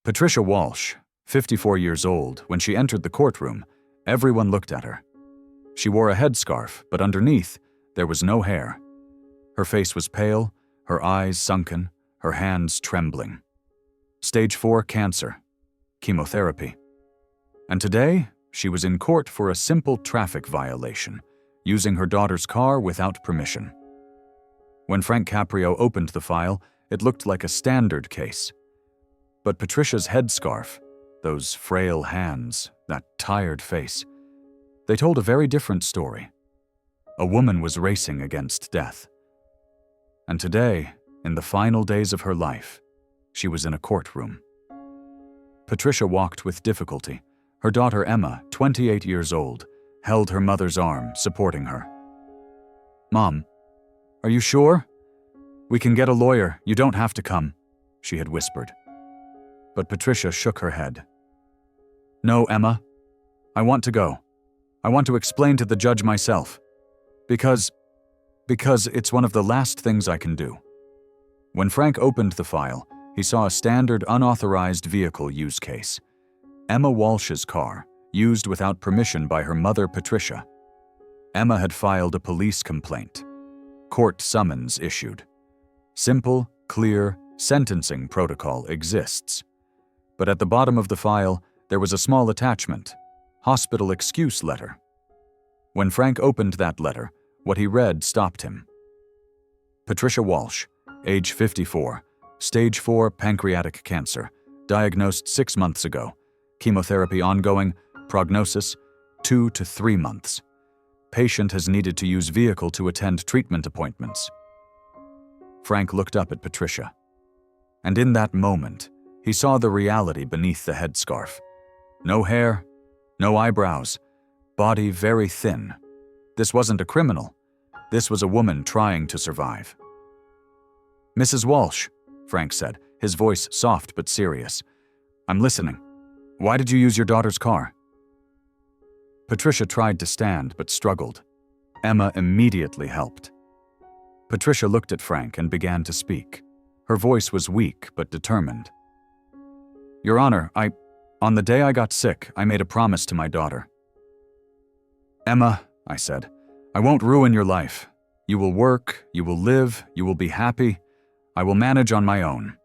Patricia Walsh, 54 years old, when she entered the courtroom, everyone looked at her. She wore a headscarf, but underneath, there was no hair. Her face was pale, her eyes sunken, her hands trembling. Stage 4 cancer, chemotherapy. And today, she was in court for a simple traffic violation, using her daughter's car without permission. When Frank Caprio opened the file, it looked like a standard case. But Patricia's headscarf, those frail hands, that tired face, they told a very different story. A woman was racing against death. And today, in the final days of her life, she was in a courtroom. Patricia walked with difficulty. Her daughter Emma, 28 years old, held her mother's arm, supporting her. "Mom, are you sure? We can get a lawyer, you don't have to come," she had whispered. But Patricia shook her head. "No, Emma. I want to go. I want to explain to the judge myself. Because it's one of the last things I can do." When Frank opened the file, he saw a standard unauthorized vehicle use case. Emma Walsh's car, used without permission by her mother Patricia. Emma had filed a police complaint. Court summons issued. Simple, clear, sentencing protocol exists. But at the bottom of the file, there was a small attachment, hospital excuse letter. When Frank opened that letter, what he read stopped him. Patricia Walsh, age 54, stage 4 pancreatic cancer, diagnosed 6 months ago, chemotherapy ongoing, prognosis 2 to 3 months. Patient has needed to use vehicle to attend treatment appointments. Frank looked up at Patricia. And in that moment, he saw the reality beneath the headscarf. No hair, no eyebrows, body very thin. This wasn't a criminal. This was a woman trying to survive. "Mrs. Walsh," Frank said, his voice soft but serious. "I'm listening. Why did you use your daughter's car?" Patricia tried to stand but struggled. Emma immediately helped. Patricia looked at Frank and began to speak. Her voice was weak but determined. "Your Honor, on the day I got sick, I made a promise to my daughter. Emma," I said, "I won't ruin your life. You will work, you will live, you will be happy. I will manage on my own."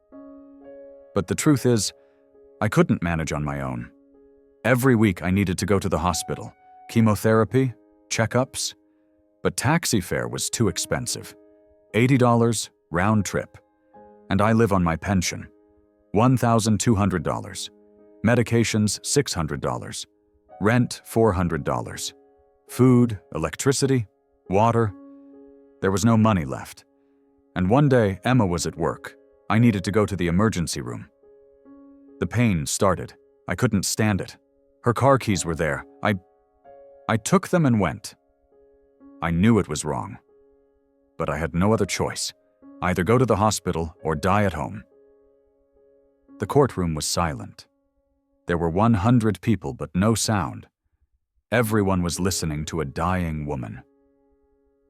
But the truth is, I couldn't manage on my own. Every week I needed to go to the hospital, chemotherapy, checkups. But taxi fare was too expensive. $80 round trip. And I live on my pension. $1,200. Medications, $600. Rent, $400. Food, electricity, water. There was no money left. And one day, Emma was at work. I needed to go to the emergency room. The pain started. I couldn't stand it. Her car keys were there. I took them and went. I knew it was wrong. But I had no other choice. Either go to the hospital or die at home. The courtroom was silent. There were 100 people, but no sound. Everyone was listening to a dying woman.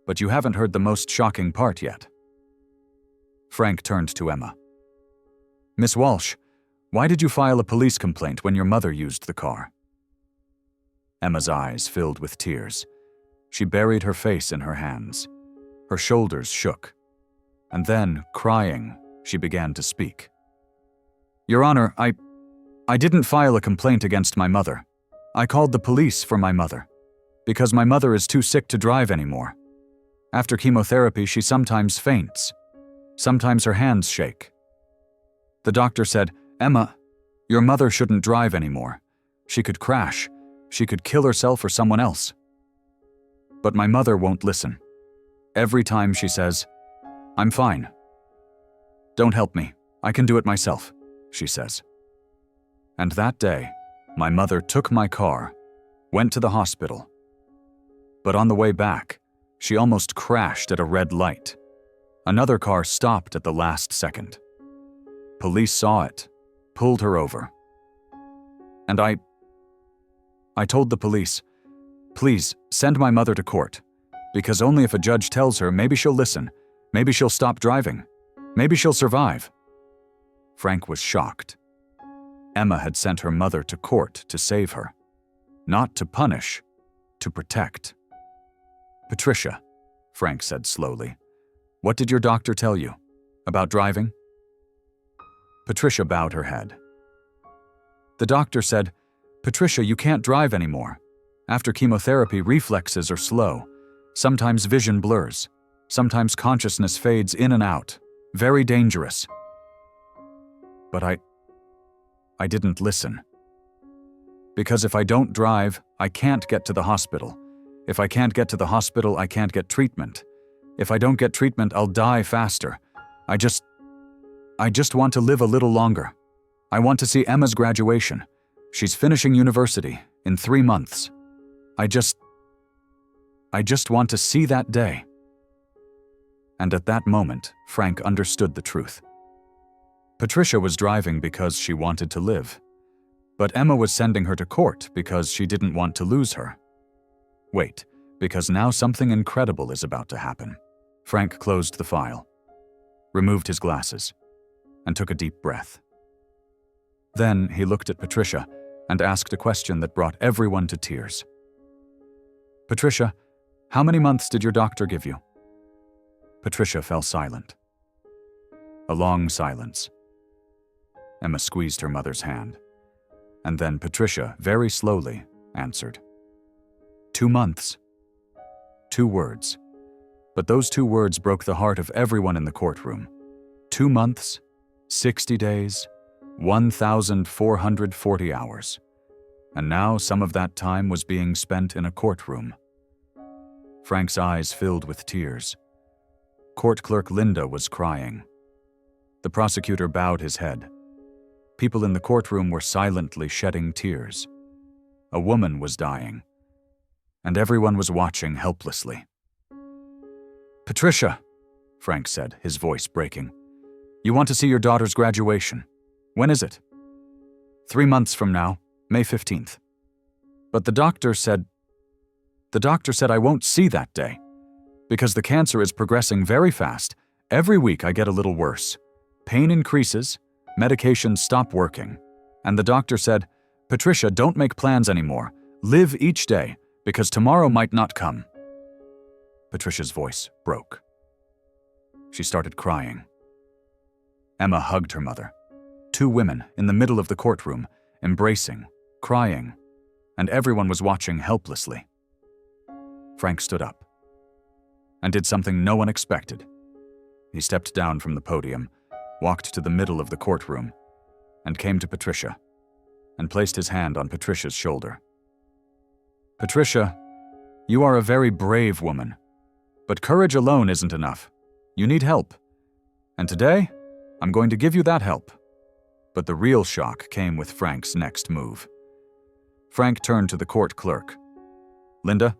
But you haven't heard the most shocking part yet. Frank turned to Emma. "Miss Walsh, why did you file a police complaint when your mother used the car?" Emma's eyes filled with tears. She buried her face in her hands. Her shoulders shook. And then, crying, she began to speak. "Your Honor, I didn't file a complaint against my mother. I called the police for my mother, because my mother is too sick to drive anymore. After chemotherapy, she sometimes faints. Sometimes her hands shake. The doctor said, 'Emma, your mother shouldn't drive anymore. She could crash. She could kill herself or someone else.' But my mother won't listen. Every time she says, 'I'm fine. Don't help me. I can do it myself,' she says. And that day, my mother took my car, went to the hospital. But on the way back, she almost crashed at a red light. Another car stopped at the last second. Police saw it, pulled her over. And I told the police, 'Please, send my mother to court, because only if a judge tells her, maybe she'll listen, maybe she'll stop driving, maybe she'll survive.'" Frank was shocked. Emma had sent her mother to court to save her. Not to punish, to protect. "Patricia," Frank said slowly, "what did your doctor tell you? About driving?" Patricia bowed her head. "The doctor said, 'Patricia, you can't drive anymore. After chemotherapy, reflexes are slow. Sometimes vision blurs. Sometimes consciousness fades in and out. Very dangerous.' But I didn't listen. Because if I don't drive, I can't get to the hospital. If I can't get to the hospital, I can't get treatment. If I don't get treatment, I'll die faster. I just want to live a little longer. I want to see Emma's graduation. She's finishing university in 3 months. I just want to see that day." And at that moment, Frank understood the truth. Patricia was driving because she wanted to live. But Emma was sending her to court because she didn't want to lose her. Wait, because now something incredible is about to happen. Frank closed the file, removed his glasses, and took a deep breath. Then he looked at Patricia and asked a question that brought everyone to tears. "Patricia, how many months did your doctor give you?" Patricia fell silent. A long silence. Emma squeezed her mother's hand, and then Patricia, very slowly, answered. 2 months. 2 words. But those 2 words broke the heart of everyone in the courtroom. 2 months, 60 days, 1,440 hours. And now some of that time was being spent in a courtroom. Frank's eyes filled with tears. Court clerk Linda was crying. The prosecutor bowed his head. People in the courtroom were silently shedding tears. A woman was dying, and everyone was watching helplessly. "Patricia," Frank said, his voice breaking, "you want to see your daughter's graduation. When is it?" 3 months from now, May 15th. "But the doctor said I won't see that day. Because the cancer is progressing very fast. Every week I get a little worse. Pain increases, medications stop working. And the doctor said, 'Patricia, don't make plans anymore. Live each day, because tomorrow might not come.'" Patricia's voice broke. She started crying. Emma hugged her mother. 2 women in the middle of the courtroom, embracing, crying, and everyone was watching helplessly. Frank stood up and did something no one expected. He stepped down from the podium, walked to the middle of the courtroom, and came to Patricia, and placed his hand on Patricia's shoulder. "Patricia, you are a very brave woman, but courage alone isn't enough. You need help. And today, I'm going to give you that help." But the real shock came with Frank's next move. Frank turned to the court clerk. "Linda,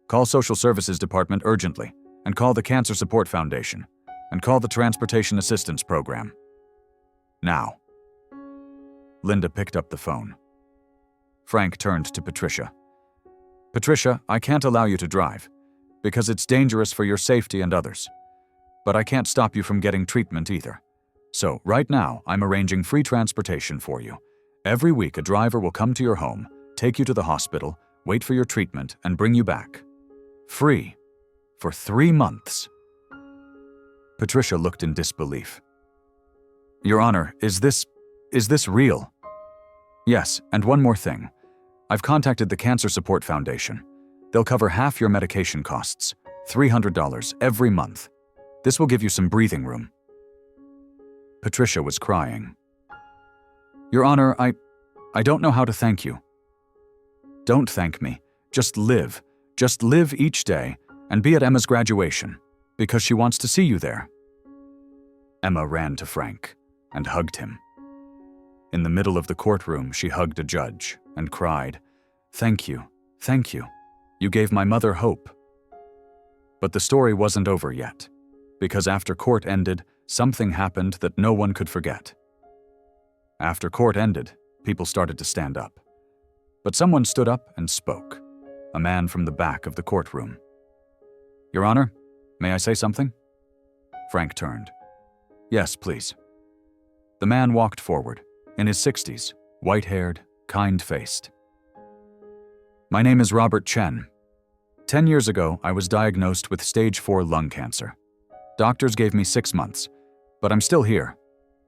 call Social Services Department urgently, and call the Cancer Support Foundation, and call the Transportation Assistance Program. Now." Linda picked up the phone. Frank turned to Patricia. "Patricia, I can't allow you to drive, because it's dangerous for your safety and others. But I can't stop you from getting treatment either. So, right now, I'm arranging free transportation for you. Every week, a driver will come to your home, take you to the hospital, wait for your treatment, and bring you back. Free. For 3 months. Patricia looked in disbelief. "Your Honor, is this real?" "Yes, and one more thing. I've contacted the Cancer Support Foundation. They'll cover half your medication costs, $300 every month. This will give you some breathing room." Patricia was crying. "Your Honor, I don't know how to thank you." "Don't thank me. Just live. Just live each day and be at Emma's graduation, because she wants to see you there." Emma ran to Frank and hugged him. In the middle of the courtroom, she hugged a judge and cried, "Thank you, thank you. You gave my mother hope." But the story wasn't over yet, because after court ended, something happened that no one could forget. After court ended, people started to stand up. But someone stood up and spoke, a man from the back of the courtroom. "Your Honor, may I say something?" Frank turned. "Yes, please." The man walked forward, in his 60s, white-haired, kind-faced. My name is Robert Chen. 10 years ago, I was diagnosed with stage 4 lung cancer. Doctors gave me 6 months, but I'm still here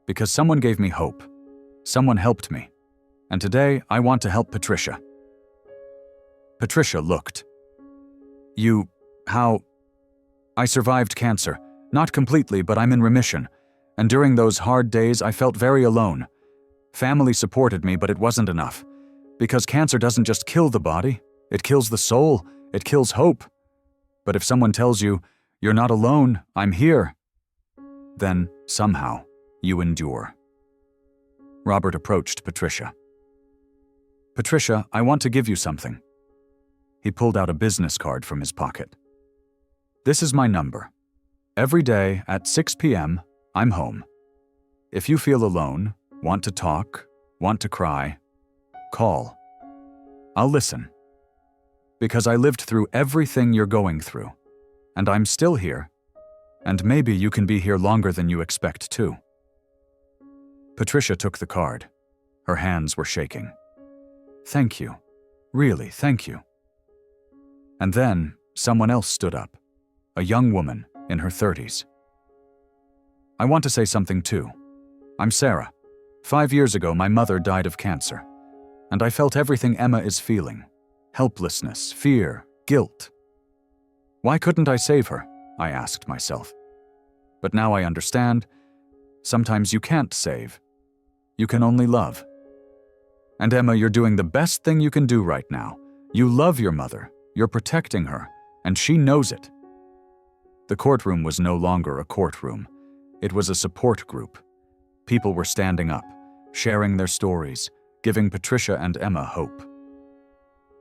because someone gave me hope. Someone helped me. And today, I want to help Patricia. Patricia looked. How? I survived cancer. Not completely, but I'm in remission. And during those hard days, I felt very alone. Family supported me, but it wasn't enough. Because cancer doesn't just kill the body, it kills the soul, it kills hope. But if someone tells you, you're not alone, I'm here, then somehow you endure. Robert approached Patricia. Patricia, I want to give you something. He pulled out a business card from his pocket. This is my number. Every day at 6 p.m., I'm home. If you feel alone, want to talk, want to cry, call. I'll listen. Because I lived through everything you're going through, and I'm still here, and maybe you can be here longer than you expect too. Patricia took the card. Her hands were shaking. Thank you. Really, thank you. And then someone else stood up, a young woman in her 30s. I want to say something too. I'm Sarah. 5 years ago, my mother died of cancer, and I felt everything Emma is feeling. Helplessness, fear, guilt. Why couldn't I save her? I asked myself. But now I understand. Sometimes you can't save. You can only love. And Emma, you're doing the best thing you can do right now. You love your mother, you're protecting her, and she knows it. The courtroom was no longer a courtroom. It was a support group. People were standing up, sharing their stories, giving Patricia and Emma hope.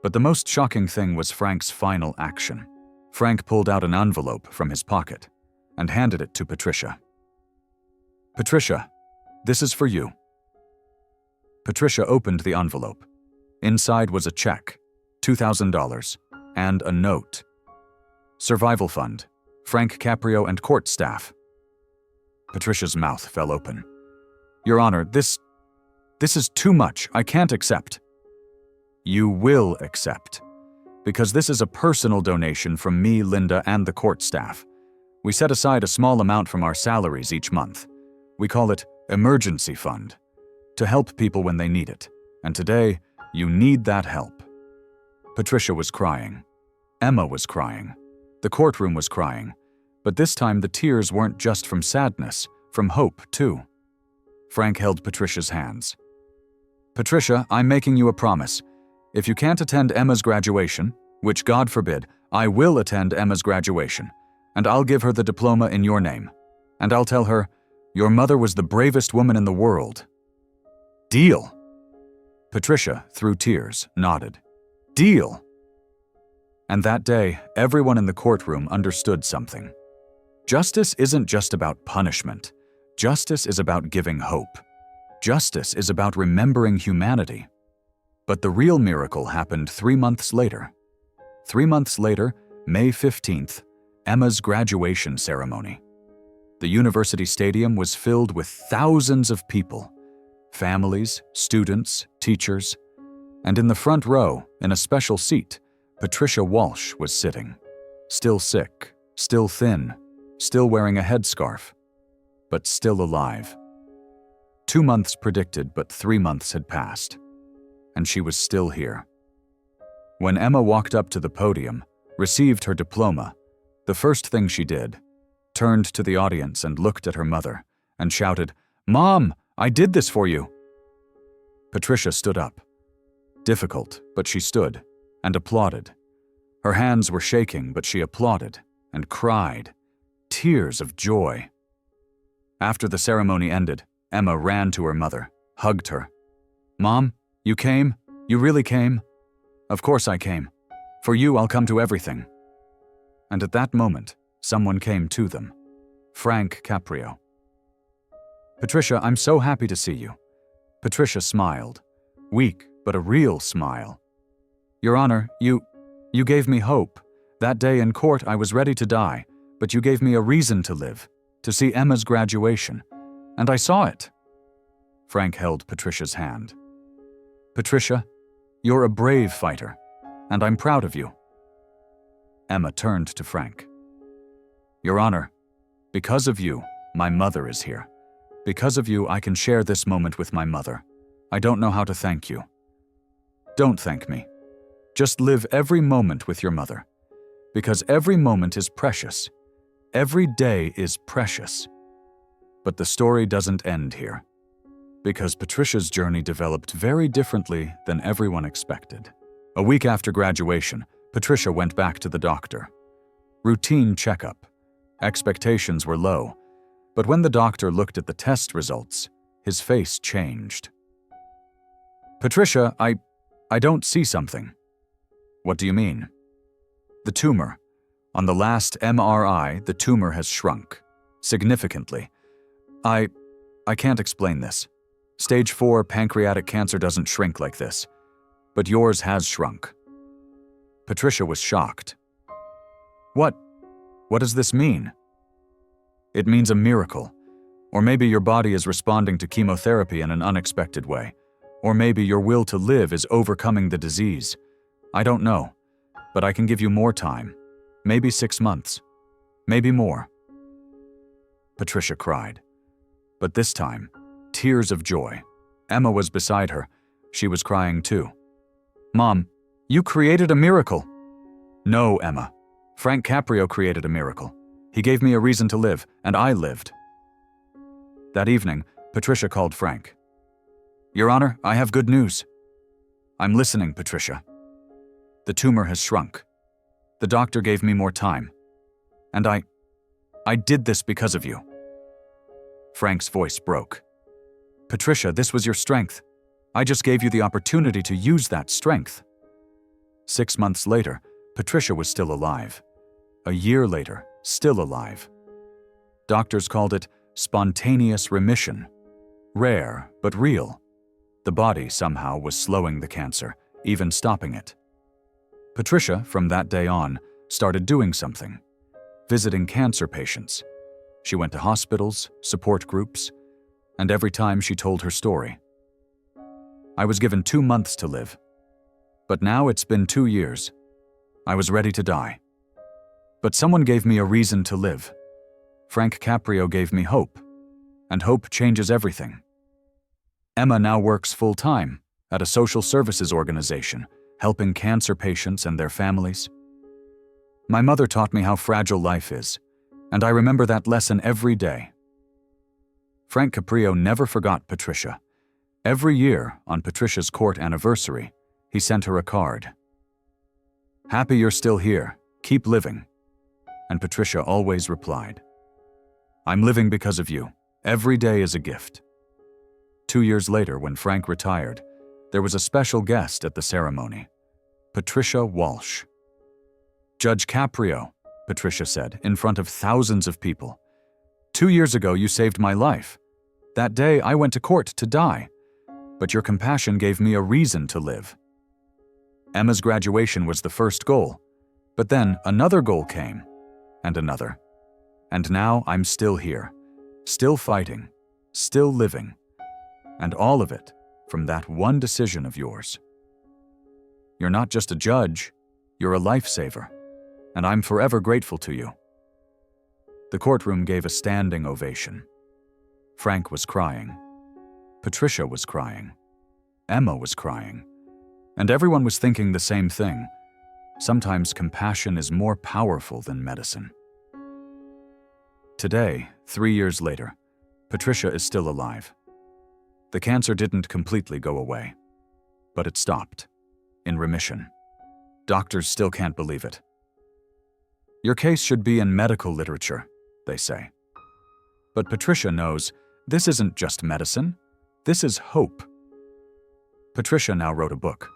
But the most shocking thing was Frank's final action. Frank pulled out an envelope from his pocket and handed it to Patricia. Patricia, this is for you. Patricia opened the envelope. Inside was a check, $2,000, and a note. Survival Fund, Frank Caprio and court staff. Patricia's mouth fell open. Your Honor, this is too much. I can't accept. You will accept. Because this is a personal donation from me, Linda, and the court staff. We set aside a small amount from our salaries each month. We call it Emergency Fund, to help people when they need it. And today, you need that help. Patricia was crying. Emma was crying. The courtroom was crying. But this time the tears weren't just from sadness, from hope too. Frank held Patricia's hands. Patricia, I'm making you a promise. If you can't attend Emma's graduation, which God forbid, I will attend Emma's graduation, and I'll give her the diploma in your name. And I'll tell her, your mother was the bravest woman in the world. Deal. Patricia, through tears, nodded. Deal. And that day, everyone in the courtroom understood something. Justice isn't just about punishment. Justice is about giving hope. Justice is about remembering humanity. But the real miracle happened 3 months later. 3 months later, May 15th, Emma's graduation ceremony. The university stadium was filled with thousands of people. Families, students, teachers. And in the front row, in a special seat, Patricia Walsh was sitting. Still sick, still thin, still wearing a headscarf, but still alive. 2 months predicted, but 3 months had passed, and she was still here. When Emma walked up to the podium, received her diploma, the first thing she did, turned to the audience and looked at her mother and shouted, "Mom, I did this for you." Patricia stood up. Difficult, but she stood and applauded. Her hands were shaking, but she applauded and cried, tears of joy. After the ceremony ended, Emma ran to her mother, hugged her. "Mom, you came? You really came?" "Of course I came. For you, I'll come to everything." And at that moment, someone came to them. Frank Caprio. "Patricia, I'm so happy to see you." Patricia smiled. Weak, but a real smile. "Your Honor, you gave me hope. That day in court, I was ready to die, but you gave me a reason to live, to see Emma's graduation. And I saw it." Frank held Patricia's hand. Patricia, you're a brave fighter, and I'm proud of you. Emma turned to Frank. Your Honor, because of you, my mother is here. Because of you, I can share this moment with my mother. I don't know how to thank you. Don't thank me. Just live every moment with your mother. Because every moment is precious. Every day is precious. But the story doesn't end here. Because Patricia's journey developed very differently than everyone expected. A week after graduation, Patricia went back to the doctor. Routine checkup. Expectations were low, but when the doctor looked at the test results, his face changed. Patricia, I don't see something. What do you mean? The tumor. On the last MRI, the tumor has shrunk. Significantly. I can't explain this. Stage 4 pancreatic cancer doesn't shrink like this, but yours has shrunk. Patricia was shocked. What does this mean? It means a miracle. Or maybe your body is responding to chemotherapy in an unexpected way. Or maybe your will to live is overcoming the disease. I don't know, but I can give you more time. Maybe 6 months. Maybe more. Patricia cried. But this time, tears of joy. Emma was beside her. She was crying too. Mom, you created a miracle. No, Emma. Frank Caprio created a miracle. He gave me a reason to live, and I lived. That evening, Patricia called Frank. Your Honor, I have good news. I'm listening, Patricia. The tumor has shrunk. The doctor gave me more time. And I did this because of you. Frank's voice broke. Patricia, this was your strength. I just gave you the opportunity to use that strength. 6 months later, Patricia was still alive. A year later, still alive. Doctors called it spontaneous remission. Rare, but real. The body somehow was slowing the cancer, even stopping it. Patricia, from that day on, started doing something. Visiting cancer patients. She went to hospitals, support groups, and every time she told her story. I was given 2 months to live. But now it's been 2 years. I was ready to die. But someone gave me a reason to live. Frank Caprio gave me hope. And hope changes everything. Emma now works full-time at a social services organization, helping cancer patients and their families. My mother taught me how fragile life is, and I remember that lesson every day. Frank Caprio never forgot Patricia. Every year, on Patricia's court anniversary, he sent her a card. Happy you're still here. Keep living. And Patricia always replied, I'm living because of you. Every day is a gift. 2 years later, when Frank retired, there was a special guest at the ceremony, Patricia Walsh. Judge Caprio, Patricia said, in front of thousands of people. 2 years ago, you saved my life. That day, I went to court to die. But your compassion gave me a reason to live. Emma's graduation was the first goal. But then another goal came, and another. And now I'm still here, still fighting, still living. And all of it from that one decision of yours. You're not just a judge, you're a lifesaver. And I'm forever grateful to you. The courtroom gave a standing ovation. Frank was crying. Patricia was crying. Emma was crying. And everyone was thinking the same thing. Sometimes compassion is more powerful than medicine. Today, 3 years later, Patricia is still alive. The cancer didn't completely go away, but it stopped, in remission. Doctors still can't believe it. Your case should be in medical literature, they say. But Patricia knows this isn't just medicine, this is hope. Patricia now wrote a book.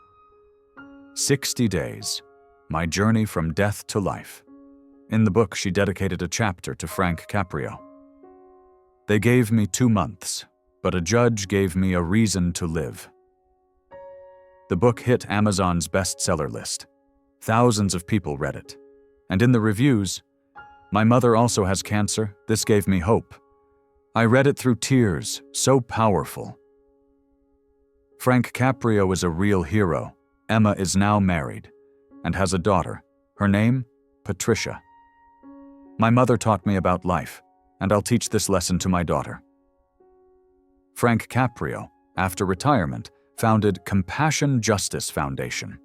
60 Days, My Journey from Death to Life. In the book, she dedicated a chapter to Frank Caprio. They gave me 2 months, but a judge gave me a reason to live. The book hit Amazon's bestseller list. Thousands of people read it. And in the reviews, my mother also has cancer, this gave me hope. I read it through tears, so powerful. Frank Caprio is a real hero. Emma is now married and has a daughter. Her name? Patricia. My mother taught me about life, and I'll teach this lesson to my daughter. Frank Caprio, after retirement, founded Compassion Justice Foundation,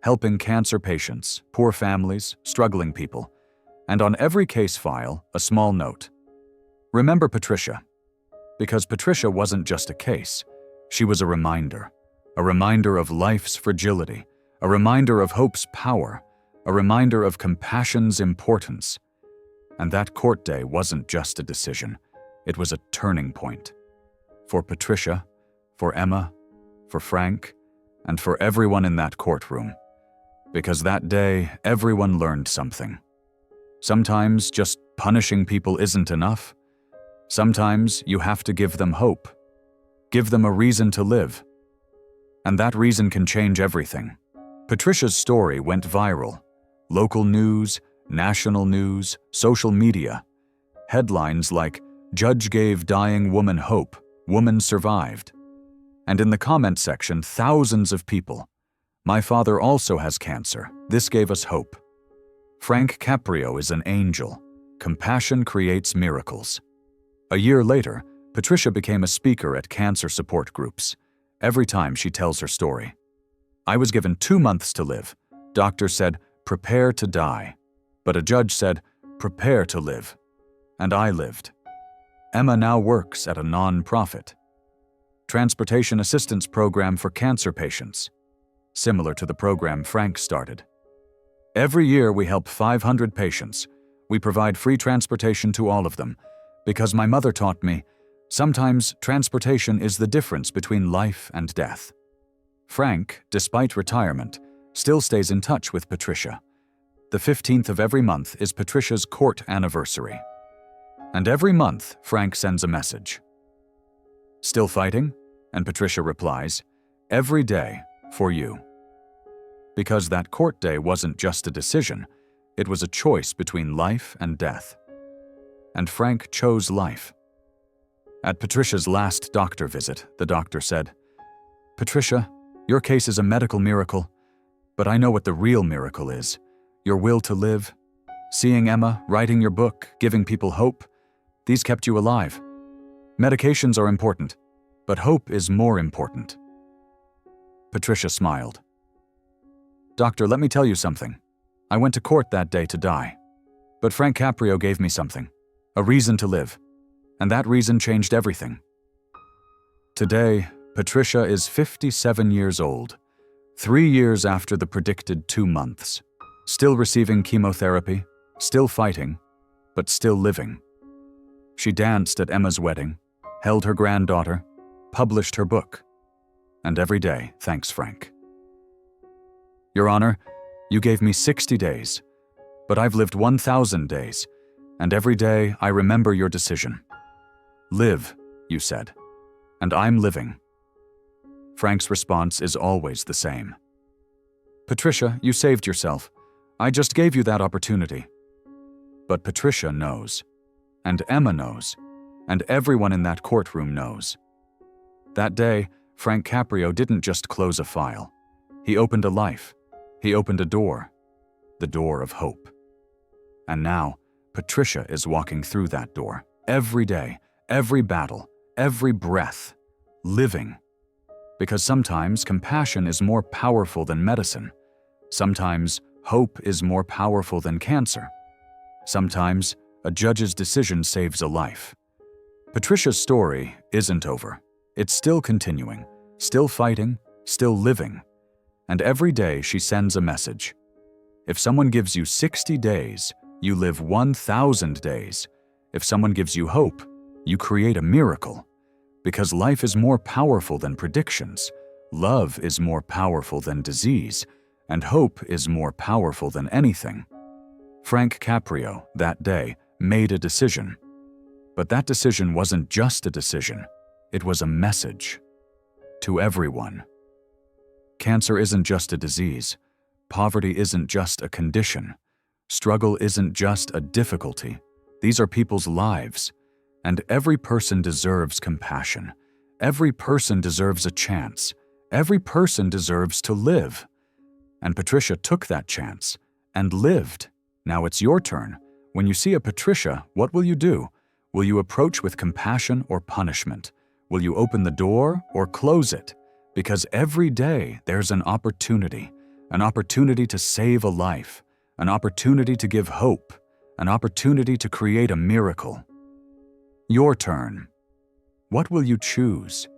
helping cancer patients, poor families, struggling people, and on every case file, a small note. Remember Patricia, because Patricia wasn't just a case. She was a reminder of life's fragility, a reminder of hope's power, a reminder of compassion's importance. And that court day wasn't just a decision, it was a turning point. For Patricia, for Emma, for Frank, and for everyone in that courtroom. Because that day, everyone learned something. Sometimes just punishing people isn't enough. Sometimes you have to give them hope. Give them a reason to live. And that reason can change everything. Patricia's story went viral. Local news, national news, social media. Headlines like, "Judge gave dying woman hope, woman survived." And in the comment section, thousands of people. "My father also has cancer. This gave us hope." Frank Caprio is an angel. Compassion creates miracles. A year later, Patricia became a speaker at cancer support groups. Every time she tells her story. "I was given 2 months to live. Doctors said, prepare to die. But a judge said, prepare to live. And I lived." Emma now works at a non-profit transportation assistance program for cancer patients, similar to the program Frank started. Every year we help 500 patients. We provide free transportation to all of them, because my mother taught me, sometimes transportation is the difference between life and death. Frank, despite retirement, still stays in touch with Patricia. The 15th of every month is Patricia's court anniversary. And every month, Frank sends a message. "Still fighting?" And Patricia replies, "Every day, for you." Because that court day wasn't just a decision, it was a choice between life and death. And Frank chose life. At Patricia's last doctor visit, the doctor said, "Patricia, your case is a medical miracle, but I know what the real miracle is. Your will to live, seeing Emma, writing your book, giving people hope, these kept you alive. Medications are important, but hope is more important." Patricia smiled. "Doctor, let me tell you something. I went to court that day to die. But Frank Caprio gave me something, a reason to live. And that reason changed everything." Today, Patricia is 57 years old, 3 years after the predicted 2 months. Still receiving chemotherapy, still fighting, but still living. She danced at Emma's wedding, held her granddaughter, published her book. And every day, thanks Frank. "Your Honor, you gave me 60 days, but I've lived 1,000 days, and every day I remember your decision. Live, you said, and I'm living." Frank's response is always the same. "Patricia, you saved yourself. I just gave you that opportunity." But Patricia knows, and Emma knows, and everyone in that courtroom knows. That day, Frank Caprio didn't just close a file. He opened a life. He opened a door, the door of hope. And now, Patricia is walking through that door, every day, every battle, every breath, living. Because sometimes compassion is more powerful than medicine. Sometimes hope is more powerful than cancer. Sometimes a judge's decision saves a life. Patricia's story isn't over. It's still continuing, still fighting, still living. And every day she sends a message. If someone gives you 60 days, you live 1,000 days. If someone gives you hope, you create a miracle. Because life is more powerful than predictions, love is more powerful than disease, and hope is more powerful than anything. Frank Caprio, that day, made a decision. But that decision wasn't just a decision, it was a message. To everyone. Cancer isn't just a disease. Poverty isn't just a condition. Struggle isn't just a difficulty. These are people's lives. And every person deserves compassion. Every person deserves a chance. Every person deserves to live. And Patricia took that chance and lived. Now it's your turn. When you see a Patricia, what will you do? Will you approach with compassion or punishment? Will you open the door or close it? Because every day there's an opportunity to save a life, an opportunity to give hope, an opportunity to create a miracle. Your turn. What will you choose?